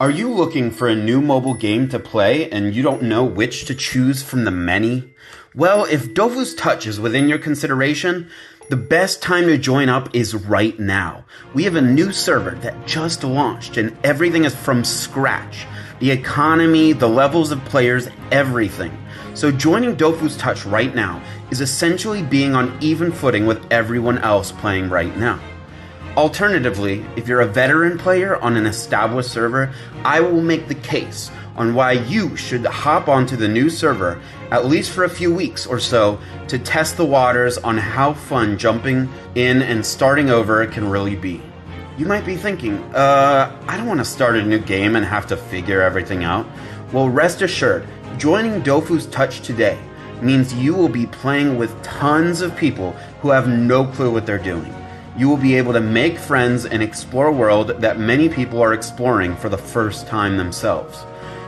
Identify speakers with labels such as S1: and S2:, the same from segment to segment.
S1: Are you looking for a new mobile game to play and you don't know which to choose from the many? Well, if Dofus Touch is within your consideration, the best time to join up is right now. We have a new server that just launched and everything is from scratch. The economy, the levels of players, everything. So joining Dofus Touch right now is essentially being on even footing with everyone else playing right now. Alternatively, if you're a veteran player on an established server, I will make the case on why you should hop onto the new server, at least for a few weeks or so, to test the waters on how fun jumping in and starting over can really be. You might be thinking, I don't want to start a new game and have to figure everything out. Well, rest assured, joining Dofus Touch today means you will be playing with tons of people who have no clue what they're doing. You will be able to make friends and explore a world that many people are exploring for the first time themselves.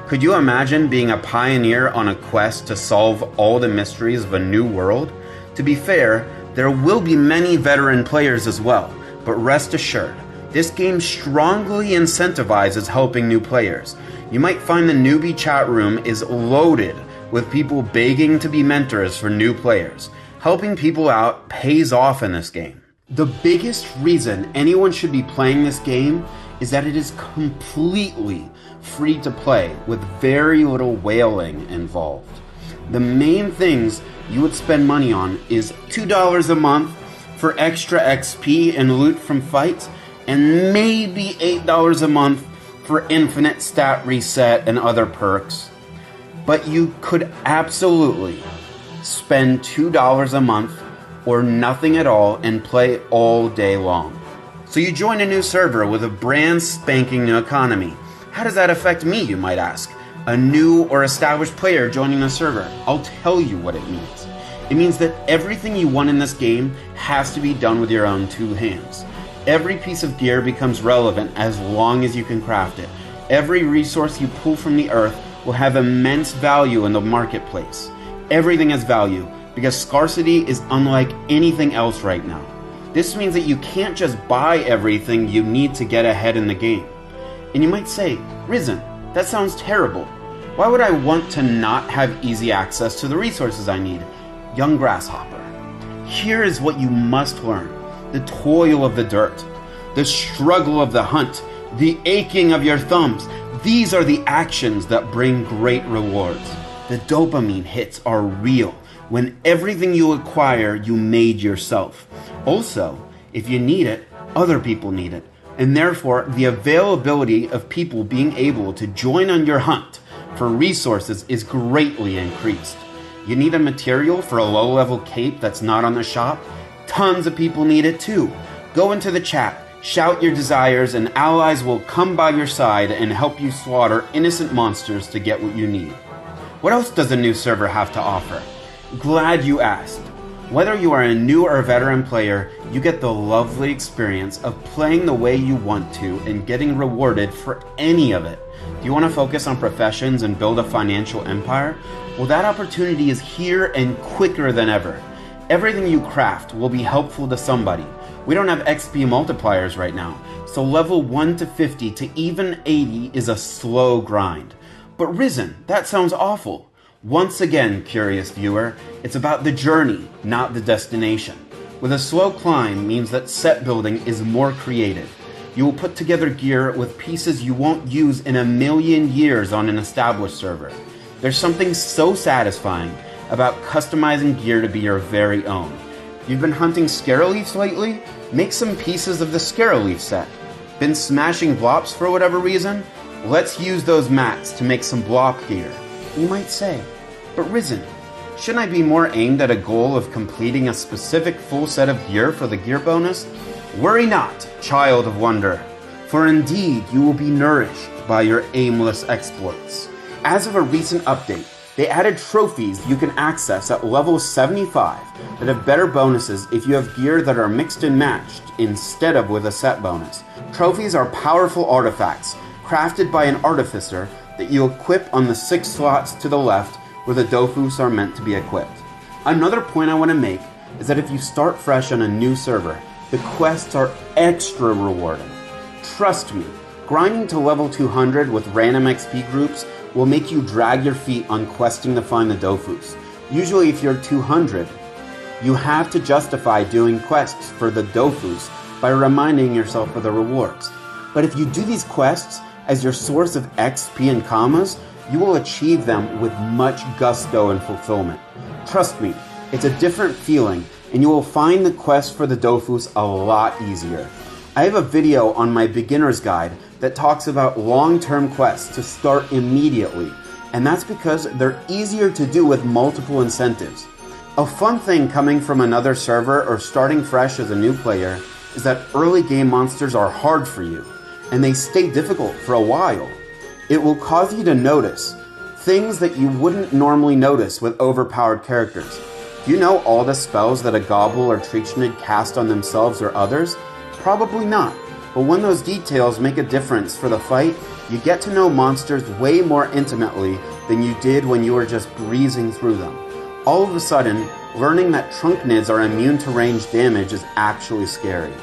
S1: Could you imagine being a pioneer on a quest to solve all the mysteries of a new world? To be fair, there will be many veteran players as well, but rest assured, this game strongly incentivizes helping new players. You might find the newbie chat room is loaded with people begging to be mentors for new players. Helping people out pays off in this game. The biggest reason anyone should be playing this game is that it is completely free to play with very little whaling involved. The main things you would spend money on is $2 a month for extra XP and loot from fights, and maybe $8 a month for infinite stat reset and other perks. But you could absolutely spend $2 a month or nothing at all and play all day long. So you join a new server with a brand spanking new economy. How does that affect me, you might ask? A new or established player joining a server. I'll tell you what it means. It means that everything you want in this game has to be done with your own two hands. Every piece of gear becomes relevant as long as you can craft it. Every resource you pull from the earth will have immense value in the marketplace. Everything has value, because scarcity is unlike anything else right now. This means that you can't just buy everything you need to get ahead in the game. And you might say, Risen, that sounds terrible. Why would I want to not have easy access to the resources I need? Young grasshopper, here is what you must learn. The toil of the dirt, the struggle of the hunt, the aching of your thumbs. These are the actions that bring great rewards. The dopamine hits are real. When everything you acquire, you made yourself. Also, if you need it, other people need it. And therefore, the availability of people being able to join on your hunt for resources is greatly increased. You need a material for a low-level cape that's not on the shop? Tons of people need it too. Go into the chat, shout your desires, and allies will come by your side and help you slaughter innocent monsters to get what you need. What else does a new server have to offer? Glad you asked. Whether you are a new or veteran player, you get the lovely experience of playing the way you want to and getting rewarded for any of it. Do you want to focus on professions and build a financial empire? Well, that opportunity is here and quicker than ever. Everything you craft will be helpful to somebody. We don't have XP multipliers right now, so level 1 to 50 to even 80 is a slow grind. But Risen, that sounds awful. Once again, curious viewer, it's about the journey, not the destination. With a slow climb means that set building is more creative. You will put together gear with pieces you won't use in a million years on an established server. There's something so satisfying about customizing gear to be your very own. You've been hunting Scaraleafs lately? Make some pieces of the Scaraleaf set. Been smashing blops for whatever reason? Let's use those mats to make some blop gear. You might say, but Risen, shouldn't I be more aimed at a goal of completing a specific full set of gear for the gear bonus? Worry not, child of wonder, for indeed you will be nourished by your aimless exploits. As of a recent update, they added trophies you can access at level 75 that have better bonuses if you have gear that are mixed and matched instead of with a set bonus. Trophies are powerful artifacts crafted by an artificer that you equip on the 6 slots to the left where the Dofus are meant to be equipped. Another point I want to make is that if you start fresh on a new server, the quests are extra rewarding. Trust me, Grinding to level 200 with random XP groups will make you drag your feet on questing to find the Dofus. Usually if you're 200, you have to justify doing quests for the Dofus by reminding yourself of the rewards. But if you do these quests as your source of XP and commas, you will achieve them with much gusto and fulfillment. Trust me, it's a different feeling, and you will find the quest for the Dofus a lot easier. I have a video on my beginner's guide that talks about long-term quests to start immediately, and that's because they're easier to do with multiple incentives. A fun thing coming from another server or starting fresh as a new player is that early game monsters are hard for you, and they stay difficult for a while. It will cause you to notice things that you wouldn't normally notice with overpowered characters. Do you know all the spells that a Gobble or Triechnid cast on themselves or others? Probably not, but when those details make a difference for the fight, you get to know monsters way more intimately than you did when you were just breezing through them. All of a sudden, learning that Trunknids are immune to range damage is actually scary.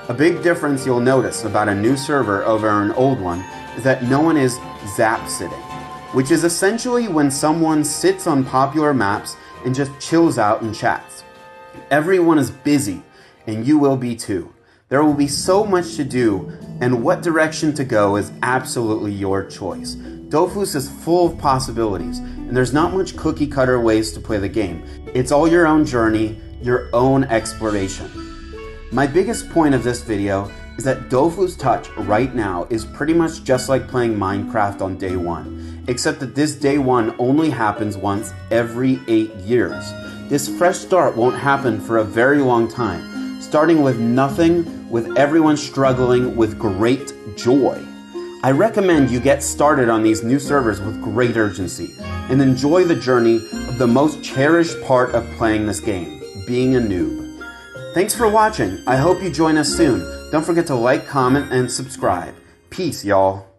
S1: A big difference you'll notice about a new server over an old one is that no one is zap sitting, which is essentially when someone sits on popular maps and just chills out and chats. Everyone is busy, and you will be too. There will be so much to do, and what direction to go is absolutely your choice. Dofus is full of possibilities, and there's not much cookie-cutter ways to play the game. It's all your own journey, your own exploration. My biggest point of this video is that Dofus Touch right now is pretty much just like playing Minecraft on day one, except that this day one only happens once every 8 years. This fresh start won't happen for a very long time, starting with nothing, with everyone struggling with great joy. I recommend you get started on these new servers with great urgency, and enjoy the journey of the most cherished part of playing this game, being a noob. Thanks for watching. I hope you join us soon. Don't forget to like, comment, and subscribe. Peace, y'all.